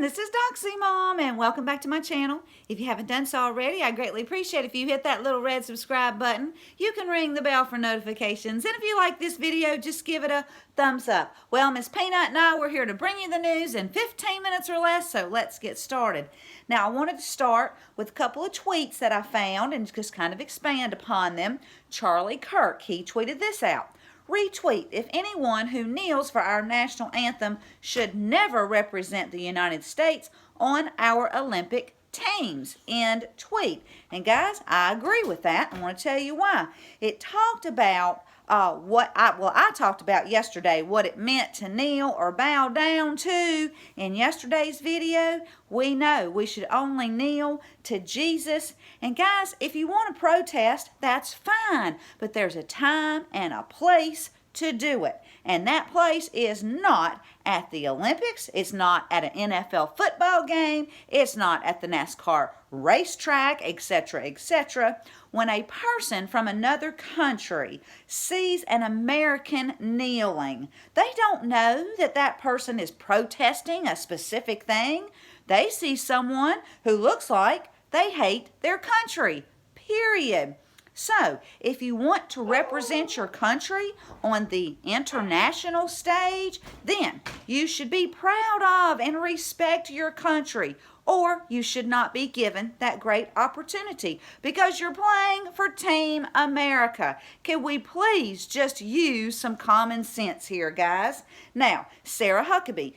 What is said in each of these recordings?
this is Doxy Mom, and welcome back to my channel. If you haven't done so already, I greatly appreciate if you hit that little red subscribe button. You can ring the bell for notifications, and if you like this video, just give it a thumbs up. Well, Miss Peanut and I, we're here to bring you the news in 15 minutes or less, so let's get started. Now, I wanted to start with a couple of tweets that I found and just kind of expand upon them. Charlie Kirk, he tweeted this out. Retweet, if anyone who kneels for our national anthem should never represent the United States on our Olympic teams. End tweet. And guys, I agree with that. I want to tell you why. It talked about I talked about yesterday what it meant to kneel or bow down to. In yesterday's video, we know we should only kneel to Jesus. And guys, if you want to protest, that's fine. But there's a time and a place to do it. And that place is not at the Olympics. It's not at an NFL football game. It's not at the NASCAR racetrack, etc., etc. When a person from another country sees an American kneeling, they don't know that that person is protesting a specific thing. They see someone who looks like they hate their country, period. So, if you want to represent your country on the international stage, then you should be proud of and respect your country, or you should not be given that great opportunity because you're playing for Team America. Can we please just use some common sense here, guys? Now, Sarah Huckabee,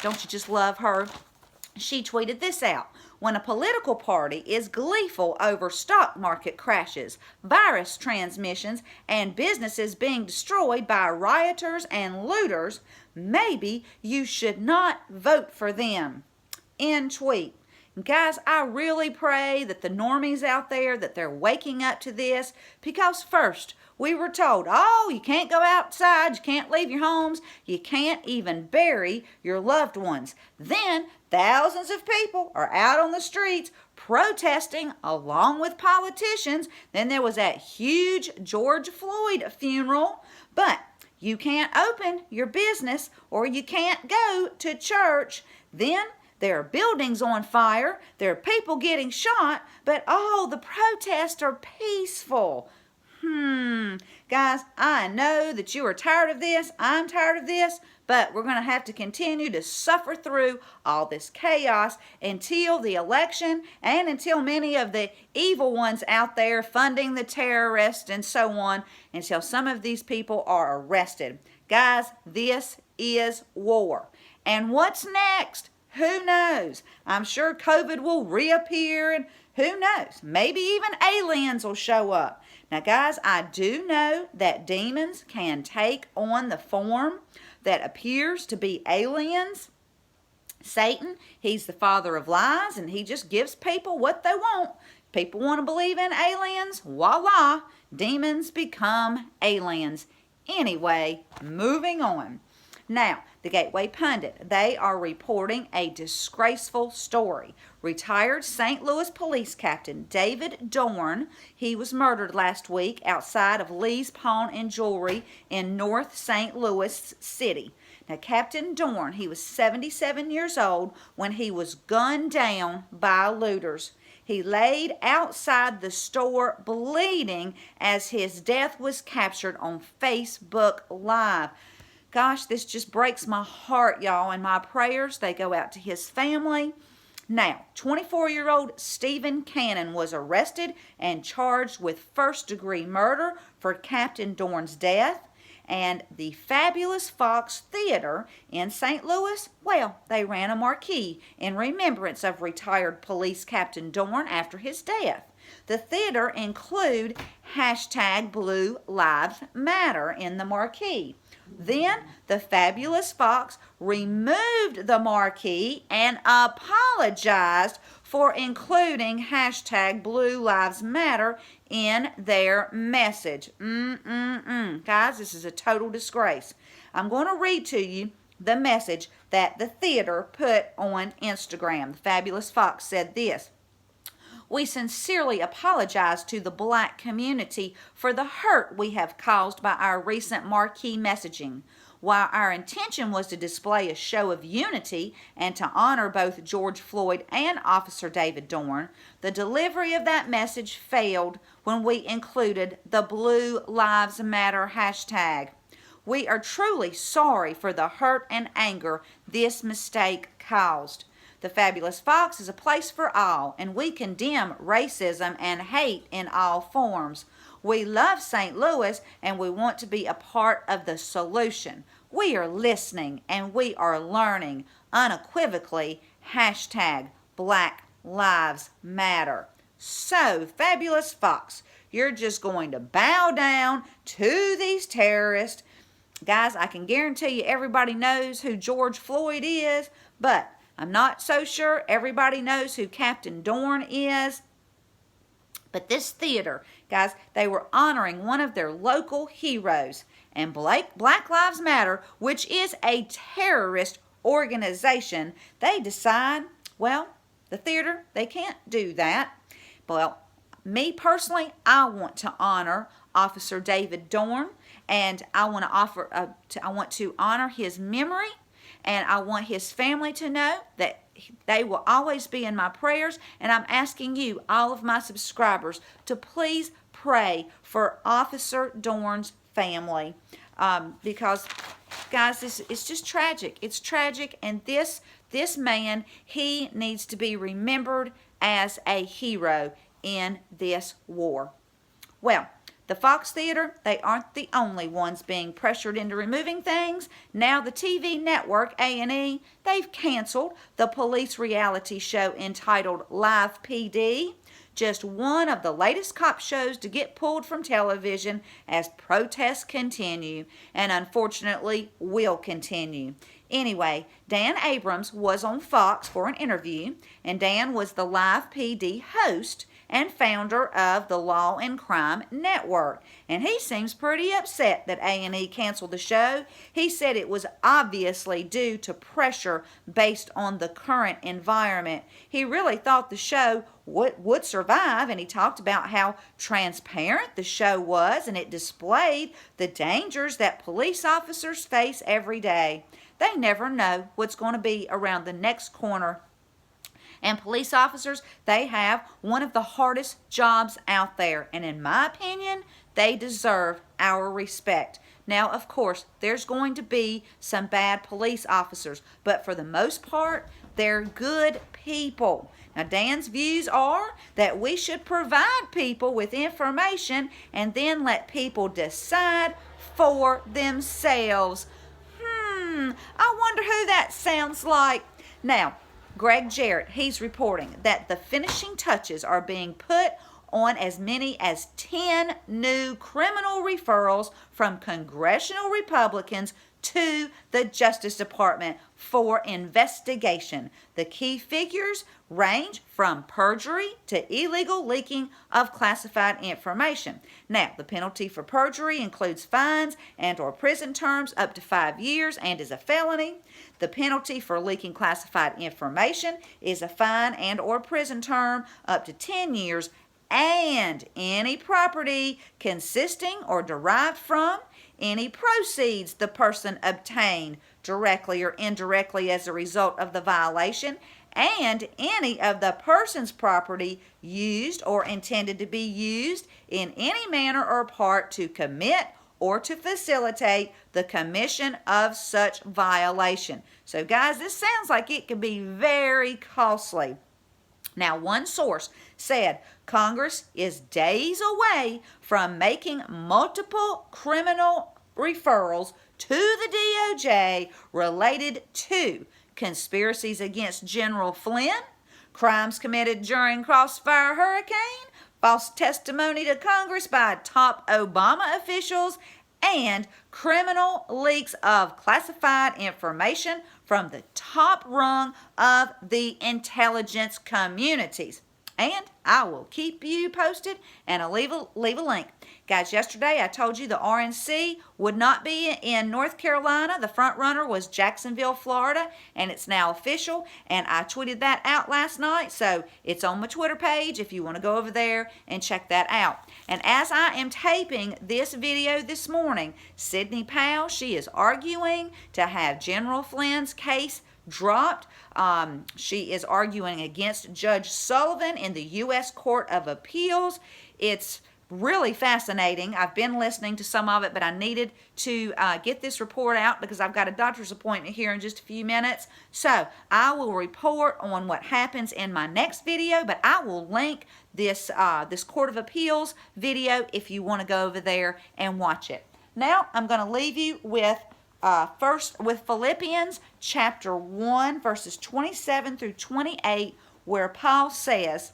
don't you just love her? She tweeted this out. When a political party is gleeful over stock market crashes, virus transmissions, and businesses being destroyed by rioters and looters, maybe you should not vote for them. End tweet. Guys, I really pray that the normies out there, that they're waking up to this, because first, we were told, oh, you can't go outside, you can't leave your homes, you can't even bury your loved ones. Then, thousands of people are out on the streets protesting along with politicians. Then there was that huge George Floyd funeral, but you can't open your business or you can't go to church. Then there are buildings on fire, there are people getting shot, but all the protests are peaceful. Guys, I know that you are tired of this. I'm tired of this, but we're going to have to continue to suffer through all this chaos until the election and until many of the evil ones out there funding the terrorists and so on, until some of these people are arrested. Guys, this is war. And what's next? Who knows? I'm sure COVID will reappear, and who knows? Maybe even aliens will show up. Now, guys, I do know that demons can take on the form that appears to be aliens. Satan, he's the father of lies, and he just gives people what they want. People want to believe in aliens. Voila, demons become aliens. Anyway, moving on. Now, the Gateway Pundit, they are reporting a disgraceful story. Retired St. Louis police captain David Dorn, he was murdered last week outside of Lee's Pawn and Jewelry in North St. Louis City. Now, Captain Dorn, he was 77 years old when he was gunned down by looters. He laid outside the store bleeding as his death was captured on Facebook Live. Gosh, this just breaks my heart, y'all, and my prayers, they go out to his family. Now, 24-year-old Stephen Cannon was arrested and charged with first-degree murder for Captain Dorn's death. And the Fabulous Fox Theater in St. Louis, well, they ran a marquee in remembrance of retired police Captain Dorn after his death. The theater include #Blue Lives Matter in the marquee. Then the Fabulous Fox removed the marquee and apologized for including #Blue Lives Matter in their message. Guys, this is a total disgrace. I'm going to read to you the message that the theater put on Instagram. The Fabulous Fox said this. We sincerely apologize to the Black community for the hurt we have caused by our recent marquee messaging. While our intention was to display a show of unity and to honor both George Floyd and Officer David Dorn, the delivery of that message failed when we included the Blue Lives Matter hashtag. We are truly sorry for the hurt and anger this mistake caused. The Fabulous Fox is a place for all, and we condemn racism and hate in all forms. We love St. Louis, and we want to be a part of the solution. We are listening, and we are learning unequivocally. Hashtag Black Lives Matter. So, Fabulous Fox, you're just going to bow down to these terrorists. Guys, I can guarantee you everybody knows who George Floyd is, but I'm not so sure everybody knows who Captain Dorn is. But this theater, guys, they were honoring one of their local heroes. And Black Lives Matter, which is a terrorist organization, they decide, well, the theater, they can't do that. Well, me personally, I want to honor Officer David Dorn, and I want to honor his memory. And I want his family to know that they will always be in my prayers. And I'm asking you, all of my subscribers, to please pray for Officer Dorn's family. Because, guys, it's just tragic. It's tragic. And this man, he needs to be remembered as a hero in this war. Well, the Fox Theater, they aren't the only ones being pressured into removing things. Now the TV network, A&E, they've canceled the police reality show entitled Live PD, just one of the latest cop shows to get pulled from television as protests continue, and unfortunately will continue. Anyway, Dan Abrams was on Fox for an interview, and Dan was the Live PD host and founder of the Law and Crime Network. And he seems pretty upset that A&E canceled the show. He said it was obviously due to pressure based on the current environment. He really thought the show would survive, and he talked about how transparent the show was, and it displayed the dangers that police officers face every day. They never know what's going to be around the next corner. And police officers, they have one of the hardest jobs out there. And in my opinion, they deserve our respect. Now, of course, there's going to be some bad police officers, but for the most part, they're good people. Now, Dan's views are that we should provide people with information and then let people decide for themselves. I wonder who that sounds like. Now, Greg Jarrett, he's reporting that the finishing touches are being put on as many as 10 new criminal referrals from congressional Republicans to the Justice Department for investigation. The key figures range from perjury to illegal leaking of classified information. Now, the penalty for perjury includes fines and/or prison terms up to 5 years and is a felony. The penalty for leaking classified information is a fine and/or prison term up to 10 years, and any property consisting or derived from any proceeds the person obtained directly or indirectly as a result of the violation, and any of the person's property used or intended to be used in any manner or part to commit or to facilitate the commission of such violation. So, guys, this sounds like it could be very costly. Now, one source said Congress is days away from making multiple criminal referrals to the DOJ related to conspiracies against General Flynn, crimes committed during Crossfire Hurricane, false testimony to Congress by top Obama officials, and criminal leaks of classified information from the top rung of the intelligence communities. And I will keep you posted, and I'll leave a link. Guys, yesterday I told you the RNC would not be in North Carolina. The front runner was Jacksonville, Florida, and it's now official. And I tweeted that out last night, so it's on my Twitter page if you want to go over there and check that out. And as I am taping this video this morning, Sidney Powell, she is arguing to have General Flynn's case dropped. She is arguing against Judge Sullivan in the U.S. Court of Appeals. It's really fascinating. I've been listening to some of it, but I needed to get this report out because I've got a doctor's appointment here in just a few minutes. So I will report on what happens in my next video, but I will link this Court of Appeals video if you want to go over there and watch it. Now I'm going to leave you with first with Philippians chapter 1 verses 27 through 28, where Paul says,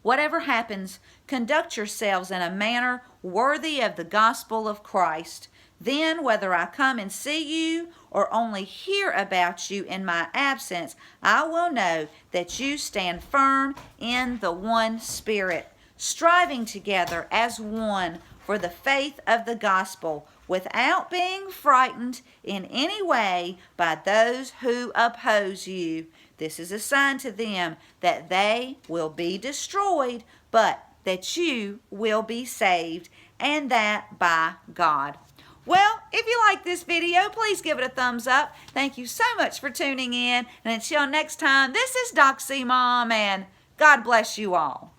"Whatever happens, conduct yourselves in a manner worthy of the gospel of Christ. Then, whether I come and see you or only hear about you in my absence, I will know that you stand firm in the one Spirit, striving together as one for the faith of the gospel, without being frightened in any way by those who oppose you. This is a sign to them that they will be destroyed, but that you will be saved, and that by God." Well, if you like this video, please give it a thumbs up. Thank you so much for tuning in. And until next time, this is Doc C Mom, and God bless you all.